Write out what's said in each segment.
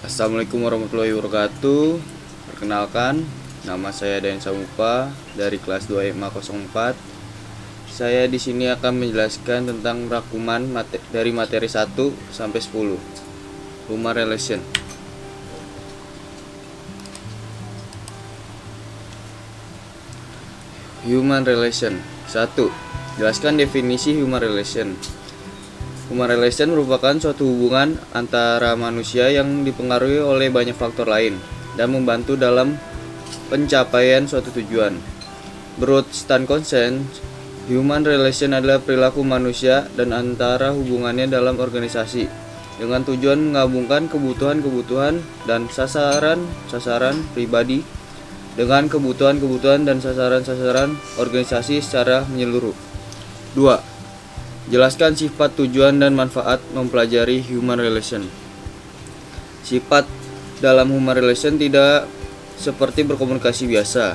Assalamualaikum warahmatullahi wabarakatuh. Perkenalkan, nama saya Dayan Samupa dari kelas 2 IMA 04. Saya di sini akan menjelaskan tentang rangkuman dari materi 1 sampai 10. Human Relation. Human Relation. 1. Jelaskan definisi human relation. Human relation merupakan suatu hubungan antara manusia yang dipengaruhi oleh banyak faktor lain dan membantu dalam pencapaian suatu tujuan. Menurut Stan Konsen, human relation adalah perilaku manusia dan antara hubungannya dalam organisasi dengan tujuan menggabungkan kebutuhan-kebutuhan dan sasaran-sasaran pribadi dengan kebutuhan-kebutuhan dan sasaran-sasaran organisasi secara menyeluruh. 2. Jelaskan sifat, tujuan, dan manfaat mempelajari human relation. Sifat dalam human relation tidak seperti berkomunikasi biasa,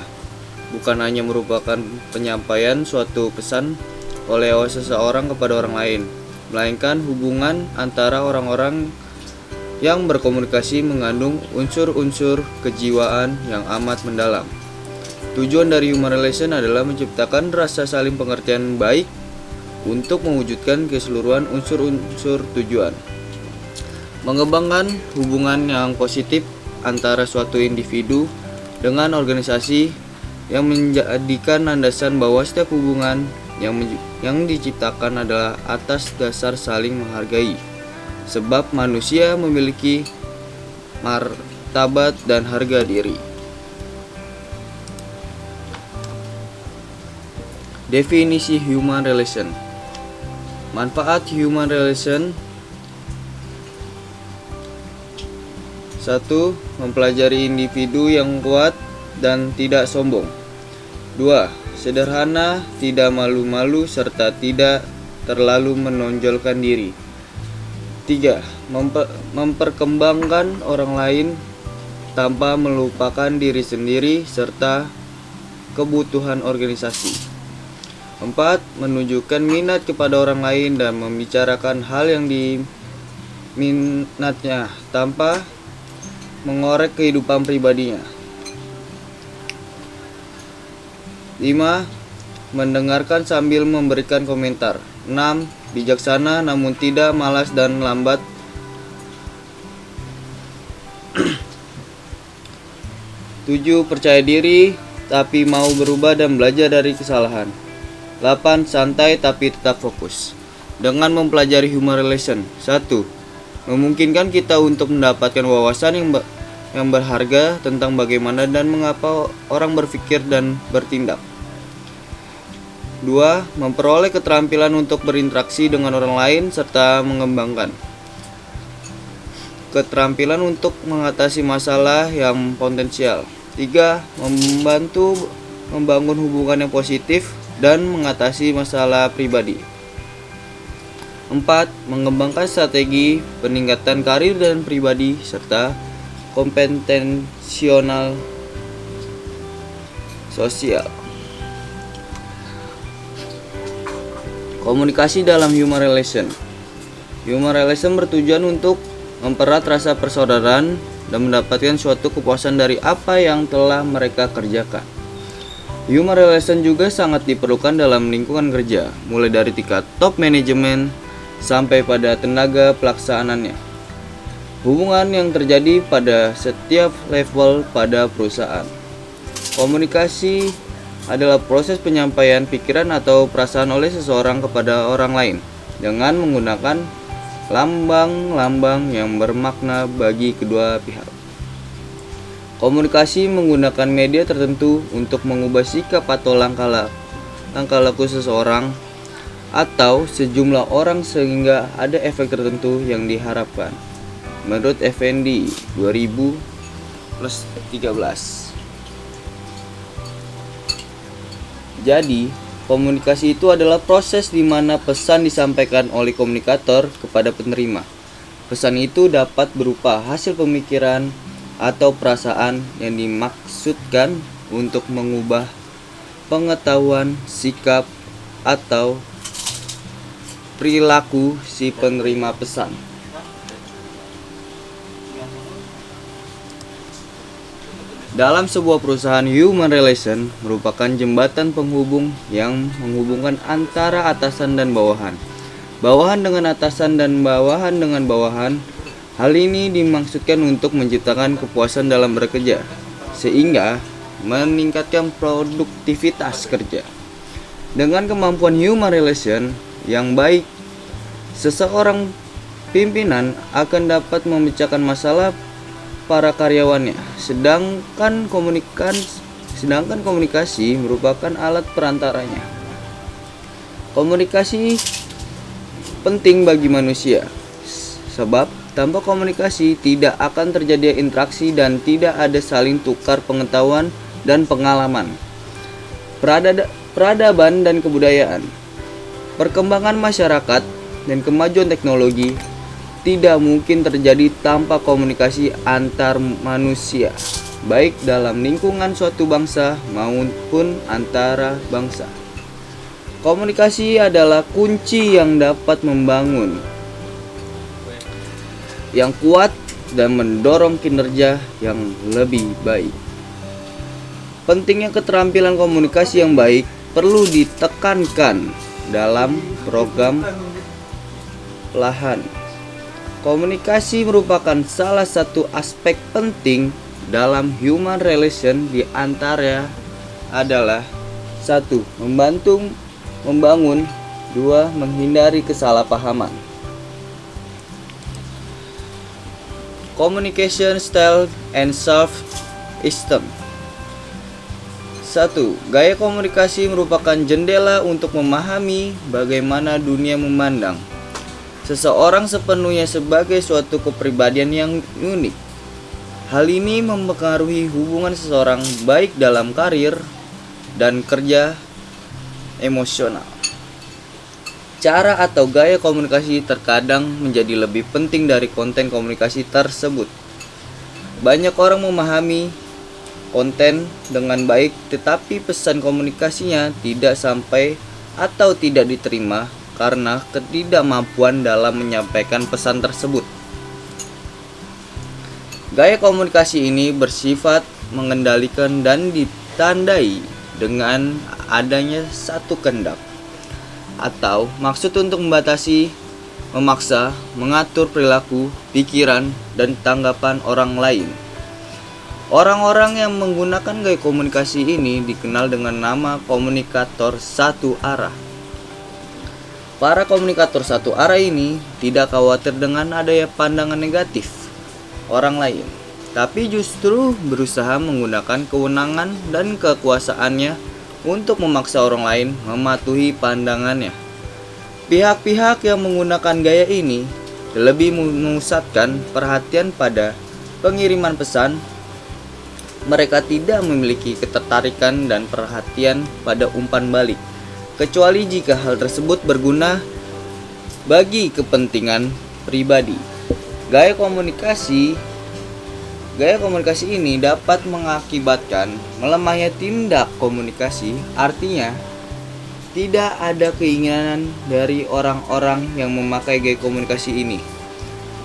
bukan hanya merupakan penyampaian suatu pesan oleh seseorang kepada orang lain, melainkan hubungan antara orang-orang yang berkomunikasi mengandung unsur-unsur kejiwaan yang amat mendalam. Tujuan dari human relation adalah menciptakan rasa saling pengertian baik untuk mewujudkan keseluruhan unsur-unsur tujuan. Mengembangkan hubungan yang positif antara suatu individu dengan organisasi yang menjadikan landasan bahwa setiap hubungan yang diciptakan adalah atas dasar saling menghargai. Sebab manusia memiliki martabat dan harga diri. Definisi human relation. Manfaat human relation. 1. Mempelajari individu yang kuat dan tidak sombong. 2. Sederhana, tidak malu-malu, serta tidak terlalu menonjolkan diri. 3. Memperkembangkan orang lain tanpa melupakan diri sendiri serta kebutuhan organisasi. 4. Menunjukkan minat kepada orang lain dan membicarakan hal yang diminatnya tanpa mengorek kehidupan pribadinya. 5. Mendengarkan sambil memberikan komentar. 6. Bijaksana namun tidak malas dan lambat. 7. Percaya diri tapi mau berubah dan belajar dari kesalahan. 8. Santai tapi tetap fokus. Dengan mempelajari human relation. 1. Memungkinkan kita untuk mendapatkan wawasan yang berharga tentang bagaimana dan mengapa orang berpikir dan bertindak. 2. Memperoleh keterampilan untuk berinteraksi dengan orang lain serta mengembangkan keterampilan untuk mengatasi masalah yang potensial. 3. Membantu membangun hubungan yang positif dan mengatasi masalah pribadi. 4. Mengembangkan strategi peningkatan karir dan pribadi serta kompetensional sosial. Komunikasi dalam human relation. Human relation bertujuan untuk mempererat rasa persaudaraan dan mendapatkan suatu kepuasan dari apa yang telah mereka kerjakan. Human relation juga sangat diperlukan dalam lingkungan kerja, mulai dari tingkat top manajemen sampai pada tenaga pelaksanaannya. Hubungan yang terjadi pada setiap level pada perusahaan. Komunikasi adalah proses penyampaian pikiran atau perasaan oleh seseorang kepada orang lain dengan menggunakan lambang-lambang yang bermakna bagi kedua pihak. Komunikasi menggunakan media tertentu untuk mengubah sikap atau langkah laku seseorang atau sejumlah orang sehingga ada efek tertentu yang diharapkan. Menurut Effendi 2013. Jadi, komunikasi itu adalah proses di mana pesan disampaikan oleh komunikator kepada penerima. Pesan itu dapat berupa hasil pemikiran atau perasaan yang dimaksudkan untuk mengubah pengetahuan, sikap, atau perilaku si penerima pesan. Dalam sebuah perusahaan, human relation merupakan jembatan penghubung yang menghubungkan antara atasan dan bawahan, bawahan dengan atasan dan bawahan dengan bawahan. Hal ini dimaksudkan untuk menciptakan kepuasan dalam bekerja, sehingga meningkatkan produktivitas kerja. Dengan kemampuan human relation yang baik, seseorang pimpinan akan dapat memecahkan masalah para karyawannya, sedangkan komunikasi merupakan alat perantaranya. Komunikasi penting bagi manusia, sebab tanpa komunikasi tidak akan terjadi interaksi dan tidak ada saling tukar pengetahuan dan pengalaman. Peradaban dan kebudayaan, perkembangan masyarakat dan kemajuan teknologi tidak mungkin terjadi tanpa komunikasi antar manusia, baik dalam lingkungan suatu bangsa maupun antara bangsa. Komunikasi adalah kunci yang dapat membangun yang kuat dan mendorong kinerja yang lebih baik. Pentingnya keterampilan komunikasi yang baik perlu ditekankan dalam program lahan. Komunikasi merupakan salah satu aspek penting dalam human relation, di antara adalah 1. Membantu membangun, 2. Menghindari kesalahpahaman. Communication style and self-esteem. 1. Gaya komunikasi merupakan jendela untuk memahami bagaimana dunia memandang seseorang sepenuhnya sebagai suatu kepribadian yang unik. Hal ini mempengaruhi hubungan seseorang baik dalam karir dan kerja emosional. Cara atau gaya komunikasi terkadang menjadi lebih penting dari konten komunikasi tersebut. Banyak orang memahami konten dengan baik, tetapi pesan komunikasinya tidak sampai atau tidak diterima karena ketidakmampuan dalam menyampaikan pesan tersebut. Gaya komunikasi ini bersifat mengendalikan dan ditandai dengan adanya satu kehendak atau maksud untuk membatasi, memaksa, mengatur perilaku, pikiran, dan tanggapan orang lain. Orang-orang yang menggunakan gaya komunikasi ini dikenal dengan nama komunikator satu arah. Para komunikator satu arah ini tidak khawatir dengan adanya pandangan negatif orang lain, tapi justru berusaha menggunakan kewenangan dan kekuasaannya untuk memaksa orang lain mematuhi pandangannya. Pihak-pihak yang menggunakan gaya ini lebih memusatkan perhatian pada pengiriman pesan. Mereka tidak memiliki ketertarikan dan perhatian pada umpan balik, kecuali jika hal tersebut berguna bagi kepentingan pribadi. Gaya komunikasi ini dapat mengakibatkan melemahnya tindak komunikasi, artinya tidak ada keinginan dari orang-orang yang memakai gaya komunikasi ini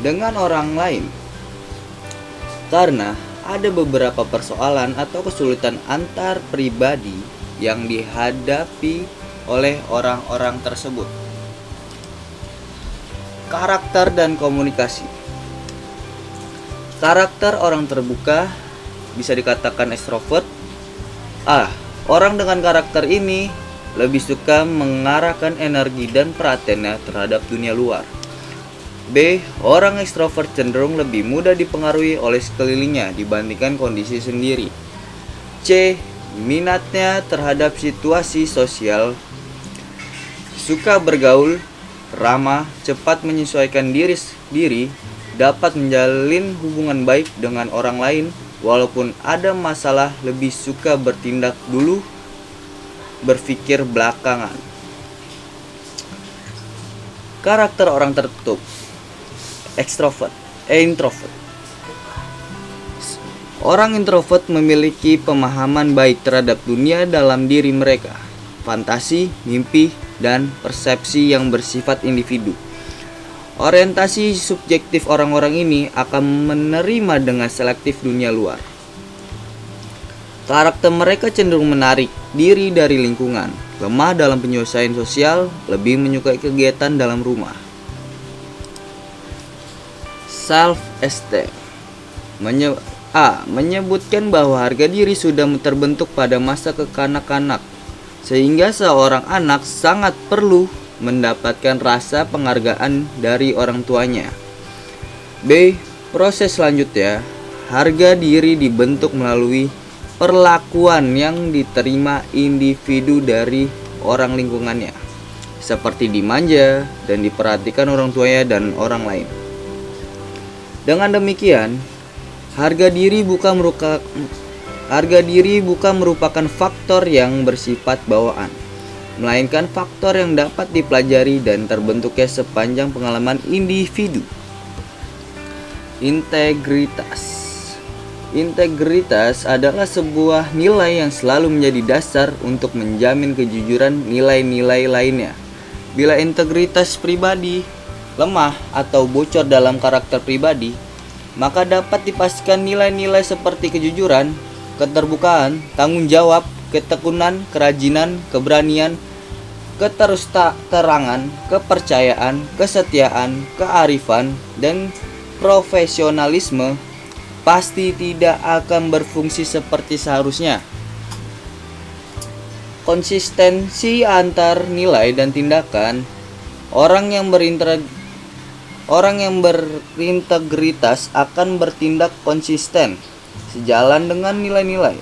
dengan orang lain, karena ada beberapa persoalan atau kesulitan antar pribadi yang dihadapi oleh orang-orang tersebut. Karakter dan komunikasi. Karakter orang terbuka bisa dikatakan ekstrovert. Orang dengan karakter ini lebih suka mengarahkan energi dan perhatiannya terhadap dunia luar. B. Orang ekstrovert cenderung lebih mudah dipengaruhi oleh sekelilingnya dibandingkan kondisi sendiri. C. Minatnya terhadap situasi sosial, suka bergaul, ramah, cepat menyesuaikan diri, dapat menjalin hubungan baik dengan orang lain, walaupun ada masalah lebih suka bertindak dulu, berpikir belakangan. Karakter orang tertutup. Introvert. Orang introvert memiliki pemahaman baik terhadap dunia dalam diri mereka, fantasi, mimpi, dan persepsi yang bersifat individu. Orientasi subjektif orang-orang ini akan menerima dengan selektif dunia luar. Karakter mereka cenderung menarik diri dari lingkungan, lemah dalam penyelesaian sosial, lebih menyukai kegiatan dalam rumah. Self-esteem menyebutkan bahwa harga diri sudah terbentuk pada masa kekanak-kanak, sehingga seorang anak sangat perlu mendapatkan rasa penghargaan dari orang tuanya. B. Proses selanjutnya, harga diri dibentuk melalui perlakuan yang diterima individu dari orang lingkungannya, seperti dimanja dan diperhatikan orang tuanya dan orang lain. Dengan demikian, harga diri bukan merupakan faktor yang bersifat bawaan, melainkan faktor yang dapat dipelajari dan terbentuknya sepanjang pengalaman individu. Integritas adalah sebuah nilai yang selalu menjadi dasar untuk menjamin kejujuran nilai-nilai lainnya. Bila integritas pribadi lemah atau bocor dalam karakter pribadi, maka dapat dipastikan nilai-nilai seperti kejujuran, keterbukaan, tanggung jawab, ketekunan, kerajinan, keberanian, keterus-terangan, kepercayaan, kesetiaan, kearifan, dan profesionalisme pasti tidak akan berfungsi seperti seharusnya. Konsistensi antar nilai dan tindakan orang yang berintegritas akan bertindak konsisten sejalan dengan nilai-nilai,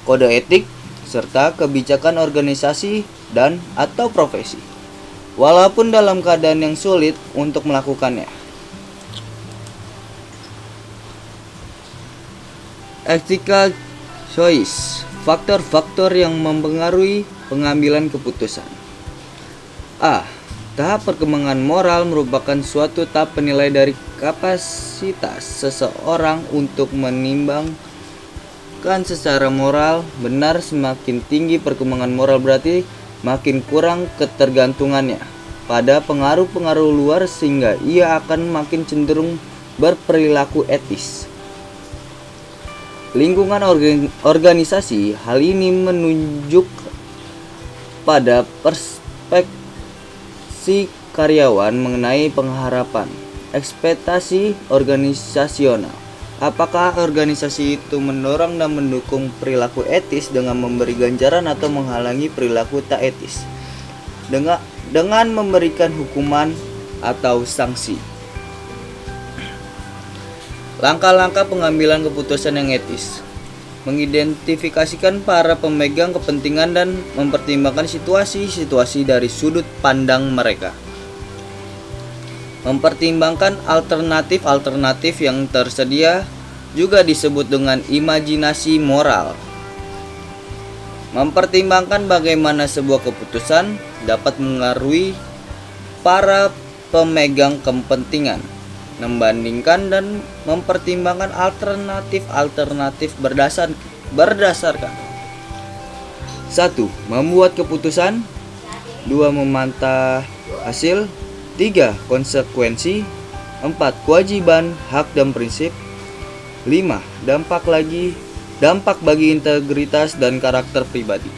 kode etik, serta kebijakan organisasi dan atau profesi, walaupun dalam keadaan yang sulit untuk melakukannya. Ethical choice, faktor-faktor yang mempengaruhi pengambilan keputusan. A. Tahap perkembangan moral merupakan suatu tahap penilai dari kapasitas seseorang untuk menimbangkan secara moral benar. Semakin tinggi perkembangan moral berarti makin kurang ketergantungannya pada pengaruh-pengaruh luar, sehingga ia akan makin cenderung berperilaku etis. Lingkungan organisasi, hal ini menunjuk pada perspektif karyawan mengenai pengharapan, ekspektasi organisasional. Apakah organisasi itu mendorong dan mendukung perilaku etis dengan memberi ganjaran atau menghalangi perilaku tak etis dengan memberikan hukuman atau sanksi? Langkah-langkah pengambilan keputusan yang etis, mengidentifikasikan para pemegang kepentingan dan mempertimbangkan situasi-situasi dari sudut pandang mereka. Mempertimbangkan alternatif-alternatif yang tersedia juga disebut dengan imajinasi moral. Mempertimbangkan bagaimana sebuah keputusan dapat mengaruhi para pemegang kepentingan. Membandingkan dan mempertimbangkan alternatif berdasarkan 1. Membuat keputusan, 2. Memantau hasil, 3. Konsekuensi, 4. Kewajiban, hak dan prinsip, 5. Dampak bagi integritas dan karakter pribadi.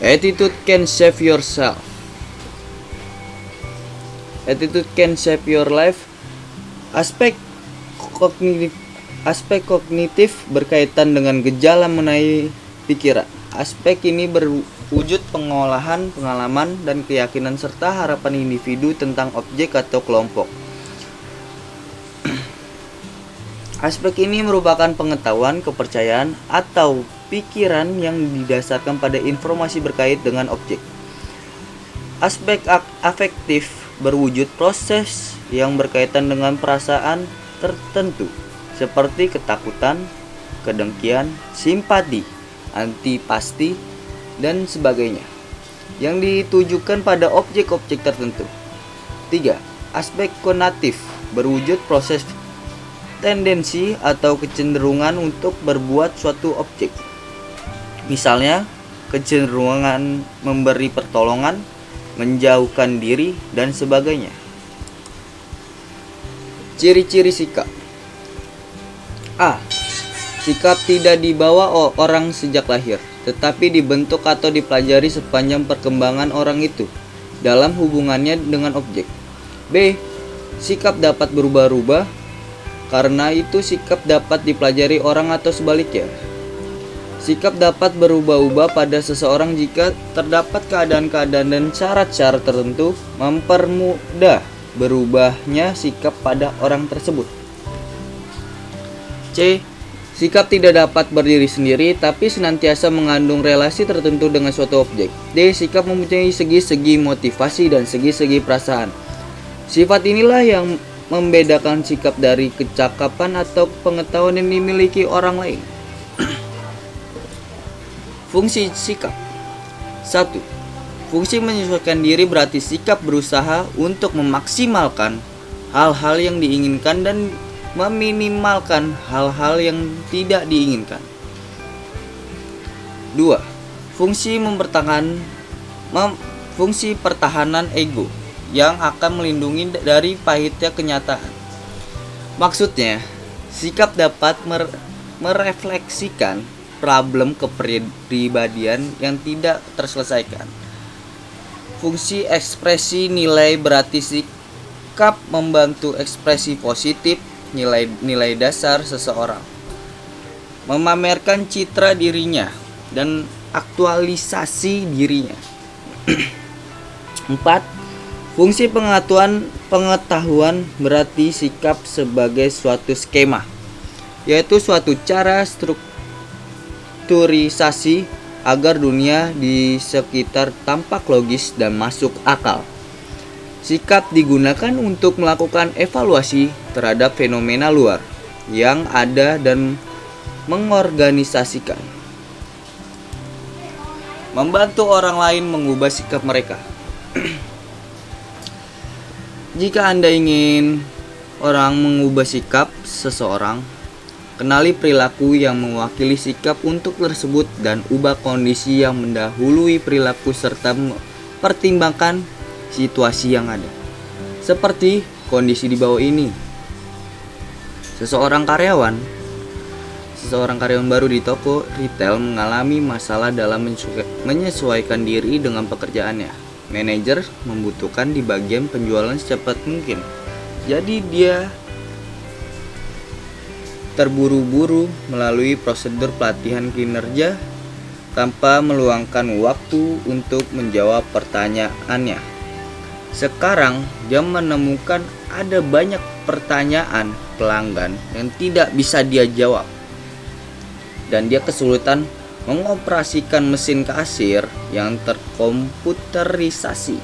Attitude can save yourself. Attitude can shape your life. Aspek kognitif berkaitan dengan gejala mengenai pikiran. Aspek ini berwujud pengolahan, pengalaman, dan keyakinan serta harapan individu tentang objek atau kelompok. Aspek ini merupakan pengetahuan, kepercayaan, atau pikiran yang didasarkan pada informasi berkait dengan objek. Aspek afektif berwujud proses yang berkaitan dengan perasaan tertentu seperti ketakutan, kedengkian, simpati, antipati, dan sebagainya yang ditujukan pada objek-objek tertentu. 3. Aspek konatif berwujud proses tendensi atau kecenderungan untuk berbuat suatu objek. Misalnya, kecenderungan memberi pertolongan, menjauhkan diri, dan sebagainya. Ciri-ciri sikap. A. Sikap tidak dibawa orang sejak lahir, tetapi dibentuk atau dipelajari sepanjang perkembangan orang itu dalam hubungannya dengan objek. B. Sikap dapat berubah-ubah, karena itu sikap dapat dipelajari orang atau sebaliknya. Sikap dapat berubah-ubah pada seseorang jika terdapat keadaan-keadaan dan syarat-syarat tertentu mempermudah berubahnya sikap pada orang tersebut. C. Sikap tidak dapat berdiri sendiri tapi senantiasa mengandung relasi tertentu dengan suatu objek. D. Sikap mempunyai segi-segi motivasi dan segi-segi perasaan. Sifat inilah yang membedakan sikap dari kecakapan atau pengetahuan yang dimiliki orang lain. Fungsi sikap. 1. Fungsi menyesuaikan diri berarti sikap berusaha untuk memaksimalkan hal-hal yang diinginkan dan meminimalkan hal-hal yang tidak diinginkan. 2. Fungsi pertahanan ego yang akan melindungi dari pahitnya kenyataan. Maksudnya, sikap dapat merefleksikan problem kepribadian yang tidak terselesaikan. Fungsi ekspresi nilai berarti sikap membantu ekspresi positif nilai dasar seseorang, memamerkan citra dirinya dan aktualisasi dirinya. 4. Fungsi pengetahuan berarti sikap sebagai suatu skema, yaitu suatu cara strukturisasi agar dunia di sekitar tampak logis dan masuk akal. Sikap digunakan untuk melakukan evaluasi terhadap fenomena luar yang ada dan mengorganisasikan. Membantu orang lain mengubah sikap mereka. Jika Anda ingin orang mengubah sikap seseorang, kenali perilaku yang mewakili sikap untuk tersebut dan ubah kondisi yang mendahului perilaku serta pertimbangkan situasi yang ada. Seperti kondisi di bawah ini. Seseorang karyawan baru di toko retail mengalami masalah dalam menyesuaikan diri dengan pekerjaannya. Manajer membutuhkan di bagian penjualan secepat mungkin. Jadi dia terburu-buru melalui prosedur pelatihan kinerja tanpa meluangkan waktu untuk menjawab pertanyaannya. Sekarang dia menemukan ada banyak pertanyaan pelanggan yang tidak bisa dia jawab, dan dia kesulitan mengoperasikan mesin kasir yang terkomputerisasi.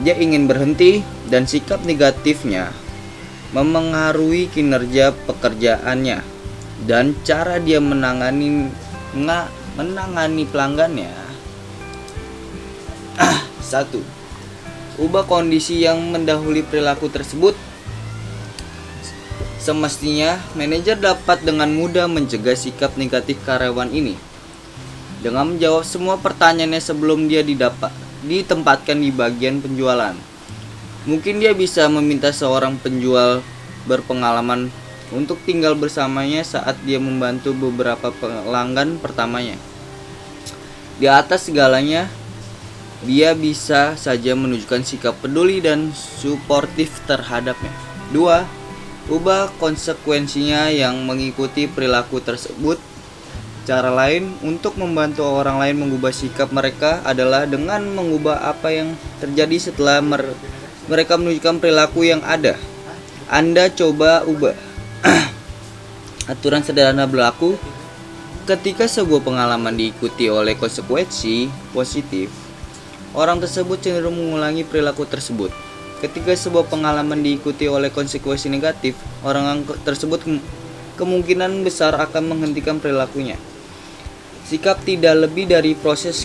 Dia ingin berhenti dan sikap negatifnya memengaruhi kinerja pekerjaannya dan cara dia menangani pelanggannya. 1. Ubah kondisi yang mendahului perilaku tersebut. Semestinya, manajer dapat dengan mudah mencegah sikap negatif karyawan ini dengan menjawab semua pertanyaannya sebelum dia ditempatkan di bagian penjualan. Mungkin dia bisa meminta seorang penjual berpengalaman untuk tinggal bersamanya saat dia membantu beberapa pelanggan pertamanya. Di atas segalanya, dia bisa saja menunjukkan sikap peduli dan suportif terhadapnya. 2. Ubah konsekuensinya yang mengikuti perilaku tersebut. Cara lain untuk membantu orang lain mengubah sikap mereka adalah dengan mengubah apa yang terjadi setelah mereka menunjukkan perilaku yang ada. Anda coba ubah. Aturan sederhana berlaku ketika sebuah pengalaman diikuti oleh konsekuensi positif. Orang tersebut cenderung mengulangi perilaku tersebut. Ketika sebuah pengalaman diikuti oleh konsekuensi negatif, orang tersebut kemungkinan besar akan menghentikan perilakunya. Sikap tidak lebih dari proses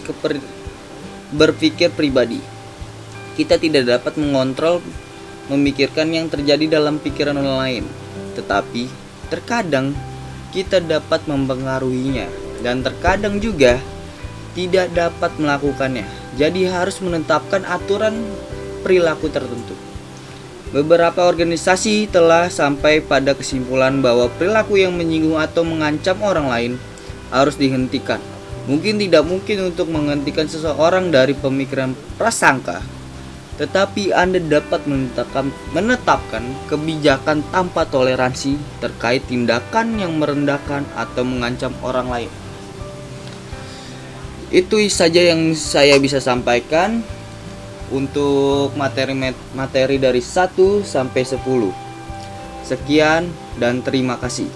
berpikir pribadi. Kita tidak dapat mengontrol memikirkan yang terjadi dalam pikiran orang lain, tetapi terkadang kita dapat mempengaruhinya dan terkadang juga tidak dapat melakukannya. Jadi harus menetapkan aturan perilaku tertentu. Beberapa organisasi telah sampai pada kesimpulan bahwa perilaku yang menyinggung atau mengancam orang lain harus dihentikan. Mungkin tidak mungkin untuk menghentikan seseorang dari pemikiran prasangka, tetapi Anda dapat menetapkan kebijakan tanpa toleransi terkait tindakan yang merendahkan atau mengancam orang lain. Itu saja yang saya bisa sampaikan untuk materi dari 1 sampai 10. Sekian dan terima kasih.